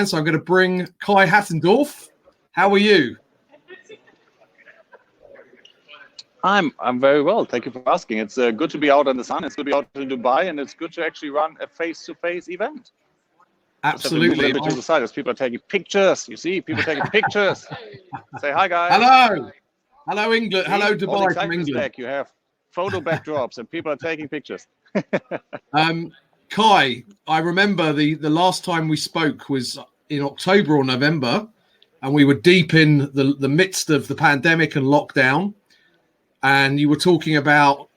So I'm going to bring Kai Hattendorf. How are you? I'm very well. Thank you for asking. It's good to be out in the sun. It's good to be out in Dubai, and it's good to actually run a face-to-face event. Absolutely. Just have to move a little bit to the side as people are taking pictures. You see, people taking pictures. Say hi, guys. Hello. Hello, England. See? Hello, Dubai All the from England. back. You have photo backdrops, and people are taking pictures. Kai, I remember the last time we spoke was in October or November, and we were deep in the midst of the pandemic and lockdown. And you were talking about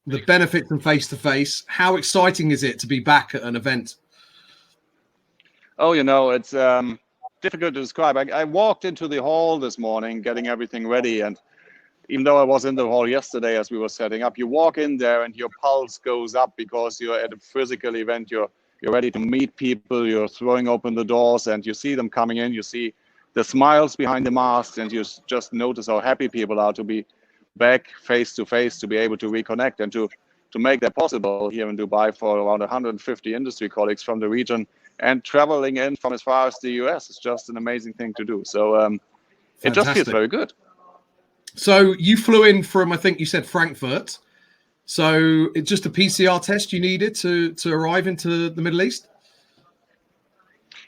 the benefits of face-to-face. How exciting is it to be back at an event? Oh, you know, it's difficult to describe. I walked into the hall this morning getting everything ready. And even though I was in the hall yesterday as we were setting up, you walk in there and your pulse goes up because you're at a physical event. You're ready to meet people. You're throwing open the doors and you see them coming in. You see the smiles behind the masks and you just notice how happy people are to be back face to face, to be able to reconnect and to make that possible here in Dubai for around 150 industry colleagues from the region, and traveling in from as far as the US is just an amazing thing to do. So it just feels very good. So you flew in from, I think you said Frankfurt. So it's just a PCR test you needed to arrive into the Middle East?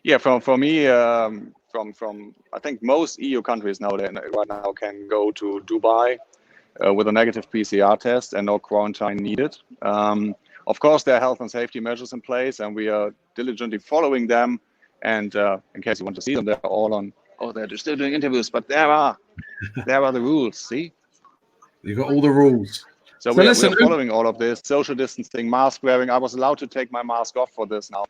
Yeah, for me, from I think most EU countries right now can go to Dubai with a negative PCR test and no quarantine needed. Of course, there are health and safety measures in place, and we are diligently following them. And in case you want to see them, they're all on. Oh, they're still doing interviews, but there are the rules. See, you've got all the rules. So we're following all of this: social distancing, mask wearing. I was allowed to take my mask off for this now.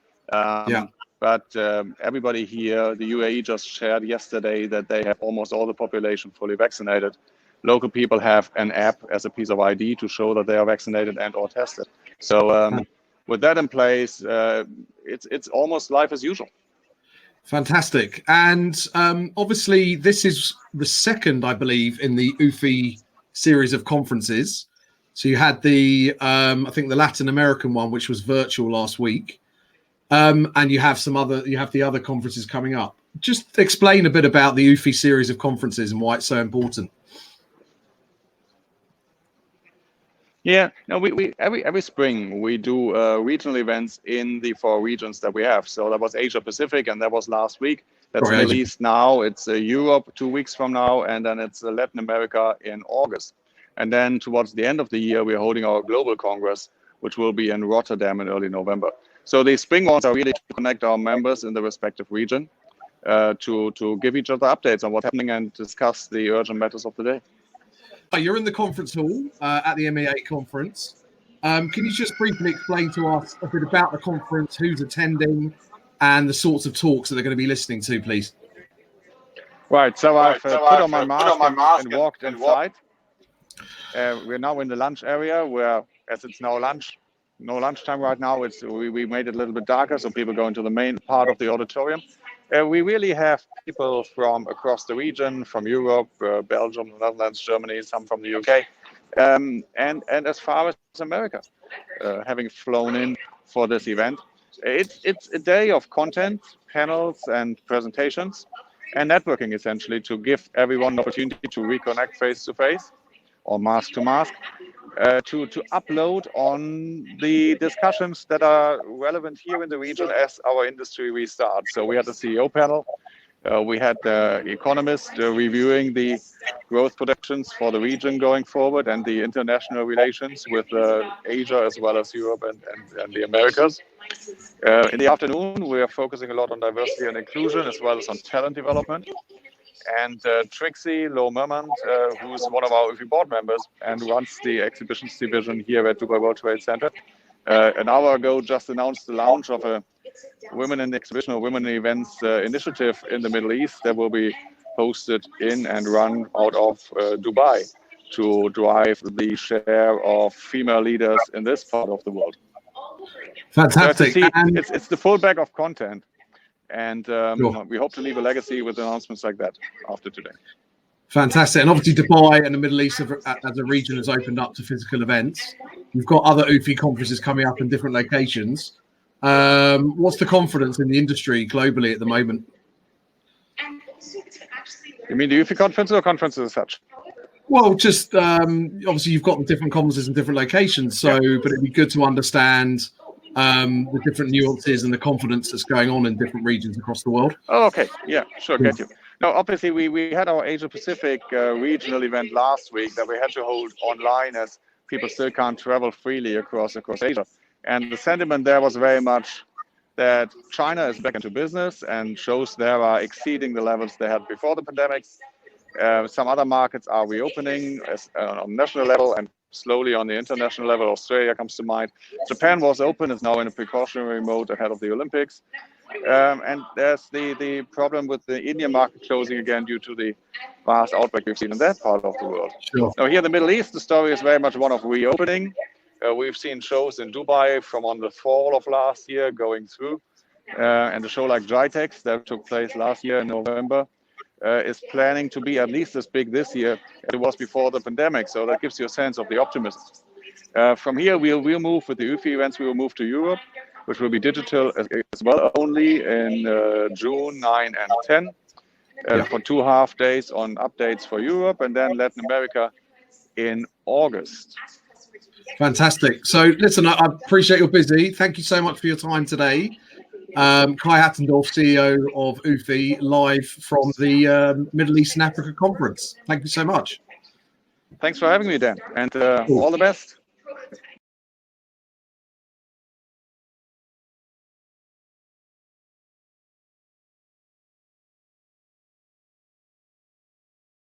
But everybody here, the UAE just shared yesterday that they have almost all the population fully vaccinated. Local people have an app as a piece of ID to show that they are vaccinated and or tested. So with that in place, it's almost life as usual. Fantastic. And obviously, this is the second, I believe, in the UFI series of conferences. So you had the, I think the Latin American one, which was virtual last week. And you have the other conferences coming up. Just explain a bit about the UFI series of conferences and why it's so important. Yeah, no, we every spring we do regional events in the 4 regions that we have. So that was Asia Pacific, and that was last week. That's Middle East now. It's Europe 2 weeks from now, and then it's Latin America in August. And then towards the end of the year, we're holding our global congress, which will be in Rotterdam in early November. So the spring ones are really to connect our members in the respective region, to give each other updates on what's happening and discuss the urgent matters of the day. You're in the conference hall at the MEA conference. Can you just briefly explain to us a bit about the conference, who's attending, and the sorts of talks that they're going to be listening to, please? Right. So I've put on my mask and walked inside. We're now in the lunch area where, as it's now no lunchtime right now, we made it a little bit darker so people go into the main part of the auditorium. We really have people from across the region, from Europe, Belgium, Netherlands, Germany, some from the UK, and as far as America, having flown in for this event. It's a day of content, panels and presentations, and networking essentially to give everyone an opportunity to reconnect face to face or mask to mask, to upload on the discussions that are relevant here in the region as our industry restarts. So we had the CEO panel, we had the economist reviewing the growth projections for the region going forward and the international relations with Asia as well as Europe and the Americas. In the afternoon, we are focusing a lot on diversity and inclusion as well as on talent development. And Trixie Low-Mermont, who's one of our UFI board members and runs the exhibitions division here at Dubai World Trade Center, an hour ago just announced the launch of a Women in Exhibition or Women in Events initiative in the Middle East that will be hosted in and run out of Dubai to drive the share of female leaders in this part of the world. Fantastic. So it's the full bag of content. And we hope to leave a legacy with announcements like that after today. Fantastic. And obviously Dubai and the Middle East as a region has opened up to physical events. You've got other UFI conferences coming up in different locations. What's the confidence in the industry globally at the moment? You mean the UFI conference or conferences as such? Well, just obviously you've got the different conferences in different locations, so but it'd be good to understand the different nuances and the confidence that's going on in different regions across the world. Oh, okay. Yeah, sure. Get you. No, obviously we had our Asia Pacific regional event last week that we had to hold online as people still can't travel freely across Asia. And the sentiment there was very much that China is back into business and shows there are exceeding the levels they had before the pandemic. Some other markets are reopening on national level and slowly on the international level. Australia comes to mind. Japan was open, is now in a precautionary mode ahead of the Olympics. And there's the problem with the Indian market closing again due to the vast outbreak we've seen in that part of the world. Sure. Now here in the Middle East, the story is very much one of reopening. We've seen shows in Dubai from on the fall of last year going through. And a show like Dritex that took place last year in November is planning to be at least as big this year as it was before the pandemic. So that gives you a sense of the optimism. From here, we'll move with the UFI events. We will move to Europe, which will be digital as well, only in June 9 and 10 for 2 half days on updates for Europe, and then Latin America in August. Fantastic. So listen, I appreciate you're busy. Thank you so much for your time today. Kai Hattendorf, CEO of UFI, live from the Middle East and Africa Conference. Thank you so much. Thanks for having me, Dan, and all the best.